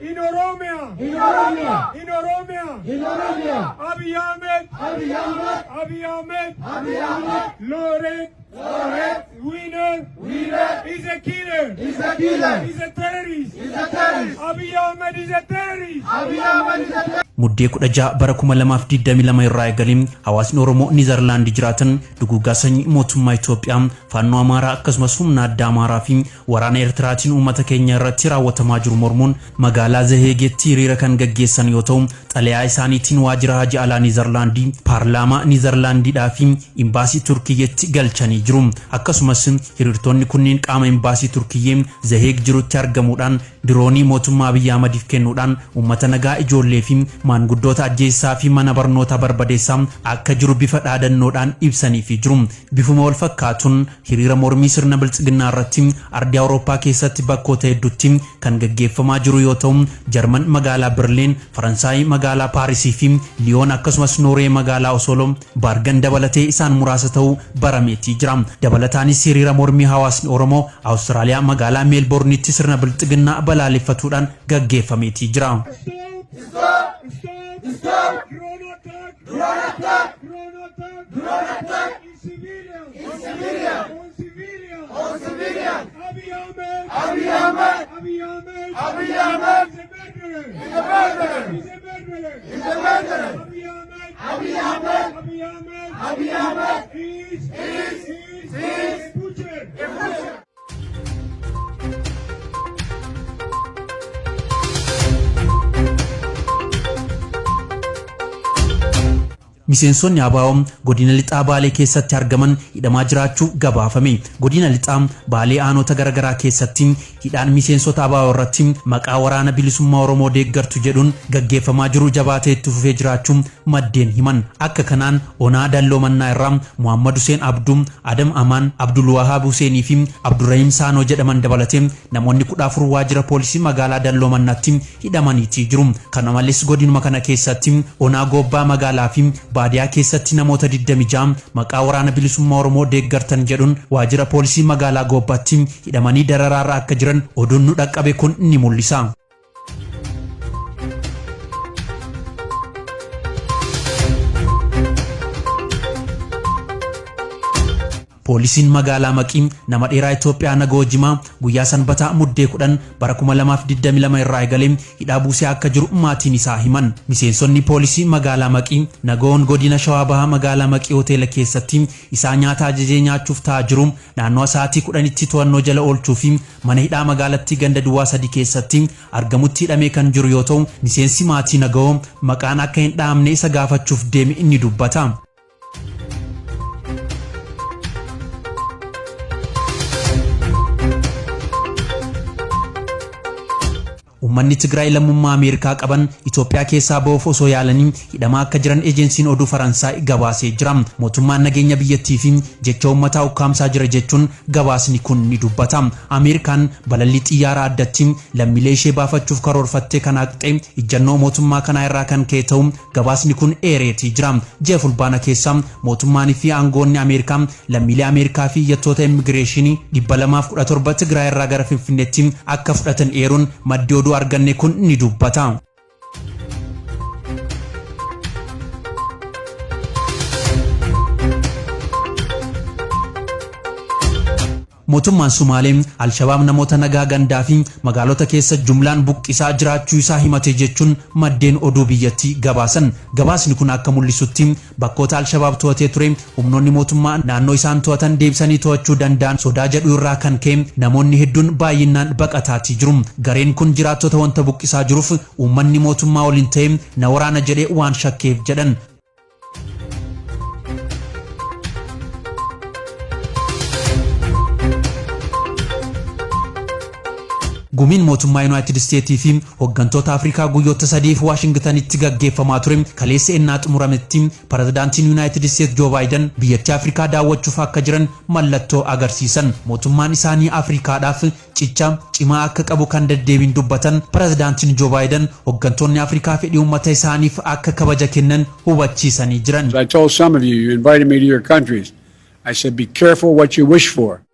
in Oromia. Abiy Ahmed. Laureate. Winner. He's a killer. He's a terrorist. Abiy Ahmed is a terrorist. Muddee 16 bara 2022 irraa eegalee hawaasni Oromoo Niizerlaand jiraatan duguuggaa sanyii mootummaa Itoophiyaa faannoo Amaaraa akkasumas humna addaa Amaaraa fi waraana Eertiraatiin uummata keenya irratti raawwatamaa jiru mormuun magaalaa Zaheegeetti hiriira kan gaggeessan yoo ta'u xalayaa isaaniitiin waajjira Haji Alaa Niizerlaand paarlaamaa Niizerlaandidhaa fi imbaasii Turkiyyeetti galchanii jiru. Akkasumas hiriirtonni kunniin qaama imbaasii Turkiyyee Zaheeg jirutti argamuudhaan diroonii mootummaa Abiy Ahmediif kennuudhaan uummata nagaa ijoollee fi maanguddoota ajjeessaa fi mana barnoota barbadeessaa akka jiru bifa dhaadannoodhaan ibsanii fi jiru. Bifuma wal fakkaatuun hiriira mormii sirna biltsiginnaa irratti ardii Awurooppaa keessatti bakkoota hedduutti kan gaggeeffamaa jiru yoo ta'u Jarman magaalaa Berliin, Faransaay magaalaa Paarisii fi Liyoon akkasumas Noorwee magaalaa Oslo baargan dabalatee isaan muraasa ta'uu barameetii jira. Dabalataanis hiriira mormii hawaasni Oromoo Awustiraaliyaa magaalaa Meelboornitti sirna biltsiginnaa balaaleffatuudhaan gaggeeffameetii jira. Stop! Drone attack! In civilians! On civilians! Abiy Ahmed! He's a murderer! Abiy Ahmed! He's a butcher! Miseensonni ABO godina lixaa Baalee keessatti argaman hidhamaa jiraachuu gabaafame. Godina lixaa Baalee aanota garagaraa keessatti hidhaan miseensota ABO irratti maqaa waraana bilisummaa Oromoo deeggartu jedhuun gaggeeffamaa jiru jabaatee itti fufee jiraachuu maddeen himan. Akka kanaan Onaa Dalloomannaa irraa Muhammad Hussein Abduu, Adam Amaan, Abdul Wahab Hussein fi Abdurrahim Saanoo jedhaman dabalatee namoonni 14 waajjira poolisii magaalaa Dalloomannaatti hidhamaniitii jiru. Kana malees godinuma kana keessatti Onaa Gobbaa magaalaa fi baadiyaa keessatti namoota 26 maqaa waraana bilisummaa Oromoo deeggartan jedhuun waajjira poolisii magaalaa Gobbaatti hidhamanii dararaarra akka jiran oduun nu dhaqqabe kun ni mul'isa. Poolisiin magaalaa Maqii nama dheeraa Itoophiyaa Nagoojimaa guyyaa sanbataa Muddee 10 bara 2022 irraa eegalee hidhaa buusee akka jiru maatiin isaa himan. Miseensonni poolisii magaalaa Maqii Nagoon godina Shawaa Bahaa magaalaa Maqii hoteela keessatti isaa nyaata ajajee nyaachuuf ta'aa jiru naannoo sa'aatii 10tti to'annoo jala oolchuu fi mana hidhaa magaalattii ganda duwwaa 3 keessatti argamutti hidhamee kan jiru yoo ta'u miseensi maatii Nagoo maqaan akka hin dhaamne isa gaafachuuf deeme inni dubbata. Uummanni Tigraay lammummaa Ameerikaa qaban Itoophiyaa keessaa ba'uuf osoo yaalanii hidhamaa akka jiran ejensiin oduu Faransaay gabaasee jira. Mootummaan nageenya biyyattii fi jecha uummataa ukkaamsaa jira jechuun gabaasni kun ni dubbata. Ameerikaan balallii xiyyaara addatti lammiilee ishee baafachuuf karoorfattee kan haqxe ijjannoo mootummaa kanaa irraa kan ka'e ta'u gabaasni kun eereetii jira. Ji'a fulbaana keessa mootummaan fi aangoonni Ameerikaa lammiilee Ameerikaa fi iyyattoota immigireeshinii 217 Tigraay irraa gara Finfinneetti akka fudhatan eeruun maddii oduu arganne kun ni dubbata. Mootummaan Sumaalee Al-Shabaab namoota nagaa gandaa fi magaalota keessa jumlaan buqqisaa jiraachuu isaa himate jechuun maddeen oduu biyyattii gabaasan. Gabaasni kun akka mul'isutti bakkoota Al-Shabaab to'atee ture humnoonni mootummaa naannoo isaan to'atan deebisanii to'achuu danda'an sodaa jedhu irraa kan ka'e namoonni hedduun baay'inaan baqataatii jiru. Gareen kun jiraattota wanta buqqisaa jiruuf uummanni mootummaa waliin ta'e na waraana jedhee waan shakkeef jedhan. Gumiin mootummaa United States fi hooggantoota Afrikaa guyyoota 3 Washingtonitti gaggeeffamaa ture kaleessa ennaa xumurametti pirezidaantiin United States Joe Biden biyyattii Afrikaa daawwachuuf akka jiran mallattoo agarsiisan. Mootummaan isaanii Afrikaadhaaf cicha cimaa akka qabu kan deddeebiin dubbatan pirezidaantiin Joe Biden hooggantoonni Afrikaa fedhii uummata isaaniif akka kabaja kennan hubachiisanii jiran. I told some of you invited me to your countries. I said be careful what you wish for.